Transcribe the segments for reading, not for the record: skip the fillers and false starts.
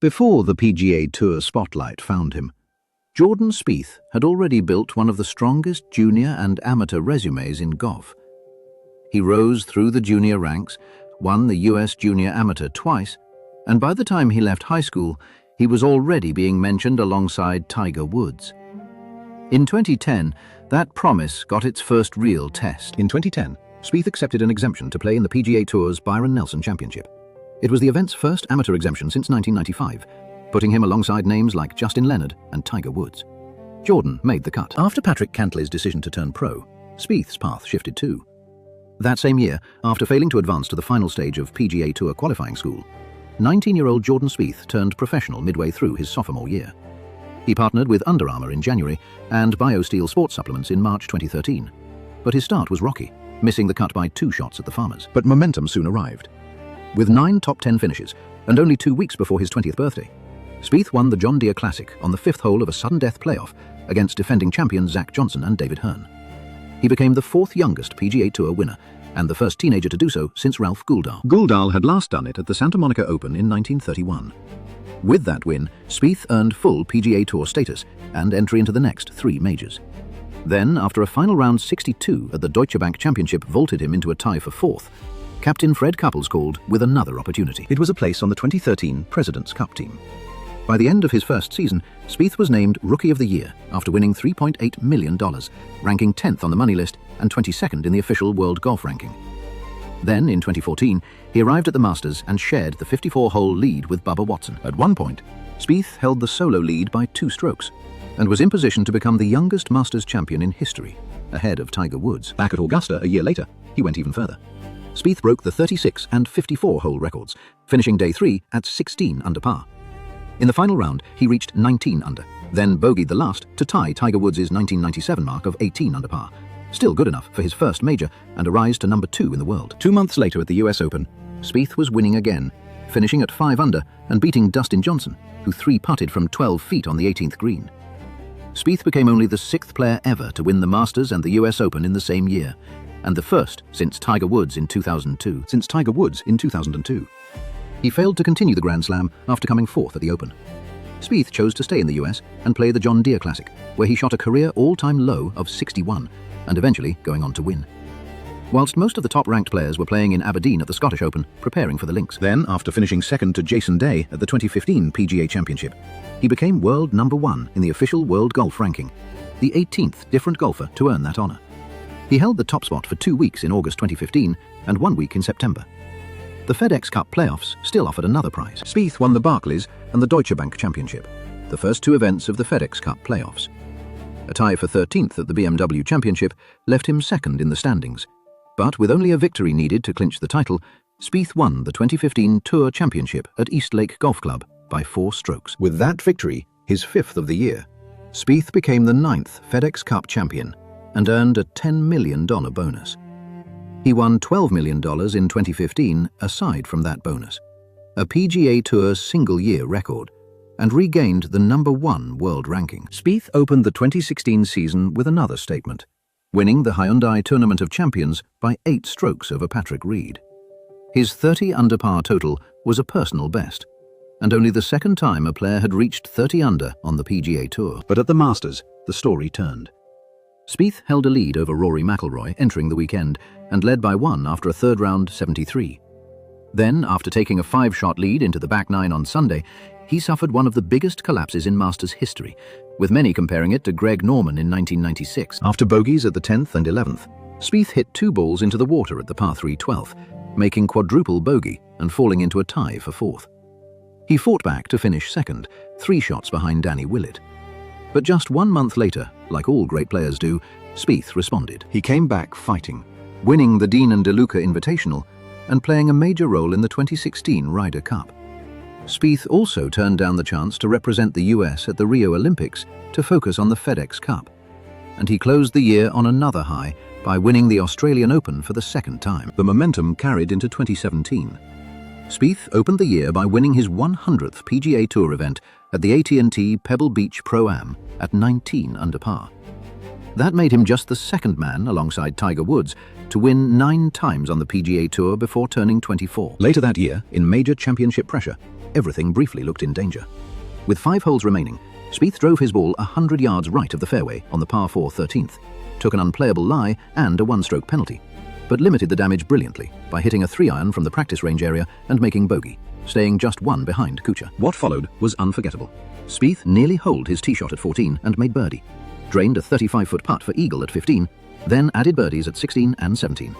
Before the PGA Tour spotlight found him, Jordan Spieth had already built one of the strongest junior and amateur resumes in golf. He rose through the junior ranks, won the US Junior Amateur twice, and by the time he left high school, he was already being mentioned alongside Tiger Woods. In 2010, that promise got its first real test. In 2010, Spieth accepted an exemption to play in the PGA Tour's Byron Nelson Championship. It was the event's first amateur exemption since 1995, putting him alongside names like Justin Leonard and Tiger Woods. Jordan made the cut. After Patrick Cantlay's decision to turn pro, Spieth's path shifted too. That same year, after failing to advance to the final stage of PGA Tour qualifying school, 19-year-old Jordan Spieth turned professional midway through his sophomore year. He partnered with Under Armour in January and BioSteel sports supplements in March 2013. But his start was rocky, missing the cut by 2 shots at the Farmers. But momentum soon arrived. With 9 top 10 finishes, and only 2 weeks before his 20th birthday, Spieth won the John Deere Classic on the 5th hole of a sudden death playoff against defending champions Zach Johnson and David Hearn. He became the 4th youngest PGA Tour winner and the first teenager to do so since Ralph Guldahl. Guldahl had last done it at the Santa Monica Open in 1931. With that win, Spieth earned full PGA Tour status and entry into the next 3 majors. Then, after a final round 62 at the Deutsche Bank Championship vaulted him into a tie for 4th, Captain Fred Couples called with another opportunity. It was a place on the 2013 President's Cup team. By the end of his first season, Spieth was named Rookie of the Year after winning $3.8 million, ranking 10th on the money list and 22nd in the official world golf ranking. Then, in 2014, he arrived at the Masters and shared the 54-hole lead with Bubba Watson. At one point, Spieth held the solo lead by 2 strokes and was in position to become the youngest Masters champion in history, ahead of Tiger Woods. Back at Augusta a year later, he went even further. Spieth broke the 36 and 54-hole records, finishing day 3 at 16 under par. In the final round, he reached 19 under, then bogeyed the last to tie Tiger Woods' 1997 mark of 18 under par. Still good enough for his first major and a rise to number 2 in the world. 2 months later at the US Open, Spieth was winning again, finishing at 5 under and beating Dustin Johnson, who 3-putted from 12 feet on the 18th green. Spieth became only the 6th player ever to win the Masters and the US Open in the same year, and the first since Tiger Woods in 2002. He failed to continue the Grand Slam after coming 4th at the Open. Spieth chose to stay in the US and play the John Deere Classic, where he shot a career all-time low of 61, and eventually going on to win. Whilst most of the top-ranked players were playing in Aberdeen at the Scottish Open, preparing for the links. Then, after finishing second to Jason Day at the 2015 PGA Championship, he became world number 1 in the official world golf ranking, the 18th different golfer to earn that honor. He held the top spot for 2 weeks in August 2015 and 1 week in September. The FedEx Cup playoffs still offered another prize. Spieth won the Barclays and the Deutsche Bank Championship, the first 2 events of the FedEx Cup playoffs. A tie for 13th at the BMW Championship left him second in the standings, but with only a victory needed to clinch the title, Spieth won the 2015 Tour Championship at Eastlake Golf Club by 4 strokes. With that victory, his 5th of the year, Spieth became the 9th FedEx Cup champion and earned a $10 million bonus. He won $12 million in 2015 aside from that bonus, a PGA Tour single-year record, and regained the number 1 world ranking. Spieth opened the 2016 season with another statement, winning the Hyundai Tournament of Champions by 8 strokes over Patrick Reed. His 30 under par total was a personal best, and only the second time a player had reached 30 under on the PGA Tour. But at the Masters, the story turned. Spieth held a lead over Rory McIlroy entering the weekend and led by 1 after a 3rd round 73. Then, after taking a 5-shot lead into the back 9 on Sunday, he suffered one of the biggest collapses in Masters history, with many comparing it to Greg Norman in 1996. After bogeys at the 10th and 11th, Spieth hit 2 balls into the water at the par 3 12th, making quadruple bogey and falling into a tie for 4th. He fought back to finish second, 3 shots behind Danny Willett. But just 1 month later, like all great players do, Spieth responded. He came back fighting, winning the Dean and DeLuca Invitational and playing a major role in the 2016 Ryder Cup. Spieth also turned down the chance to represent the US at the Rio Olympics to focus on the FedEx Cup, and he closed the year on another high by winning the Australian Open for the 2nd time. The momentum carried into 2017. Spieth opened the year by winning his 100th PGA Tour event at the AT&T Pebble Beach Pro-Am at 19 under par. That made him just the 2nd man, alongside Tiger Woods, to win 9 times on the PGA Tour before turning 24. Later that year, in major championship pressure, everything briefly looked in danger. With 5 holes remaining, Spieth drove his ball 100 yards right of the fairway on the par 4 13th, took an unplayable lie and a 1-stroke penalty, but limited the damage brilliantly by hitting a 3-iron from the practice range area and making bogey, staying just 1 behind Kuchar. What followed was unforgettable. Spieth nearly holed his tee shot at 14 and made birdie, drained a 35-foot putt for eagle at 15, then added birdies at 16 and 17.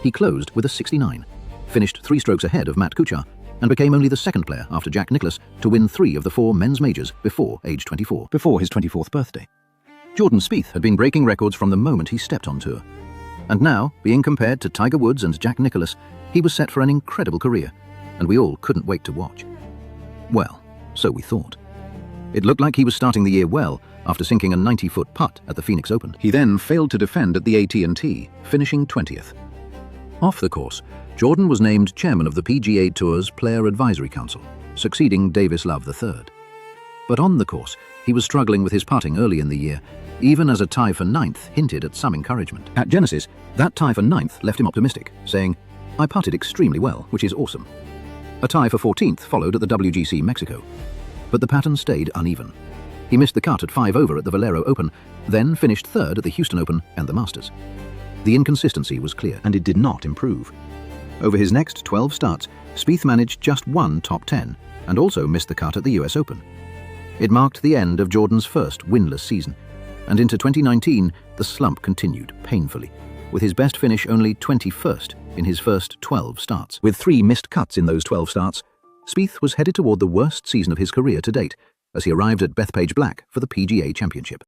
He closed with a 69, finished 3 strokes ahead of Matt Kuchar, and became only the second player after Jack Nicklaus to win 3 of the 4 men's majors before age 24, before his 24th birthday. Jordan Spieth had been breaking records from the moment he stepped on tour. And now, being compared to Tiger Woods and Jack Nicklaus, he was set for an incredible career, and we all couldn't wait to watch. Well, so we thought. It looked like he was starting the year well after sinking a 90-foot putt at the Phoenix Open. He then failed to defend at the AT&T, finishing 20th. Off the course, Jordan was named chairman of the PGA Tour's Player Advisory Council, succeeding Davis Love III. But on the course, he was struggling with his putting early in the year, even as a tie for 9th hinted at some encouragement. At Genesis, that tie for 9th left him optimistic, saying, "I putted extremely well, which is awesome." A tie for 14th followed at the WGC Mexico. But the pattern stayed uneven. He missed the cut at 5 over at the Valero Open, then finished 3rd at the Houston Open and the Masters. The inconsistency was clear, and it did not improve. Over his next 12 starts, Spieth managed just 1 top 10 and also missed the cut at the US Open. It marked the end of Jordan's first winless season, and into 2019, the slump continued painfully, with his best finish only 21st in his first 12 starts. With 3 missed cuts in those 12 starts, Spieth was headed toward the worst season of his career to date as he arrived at Bethpage Black for the PGA Championship.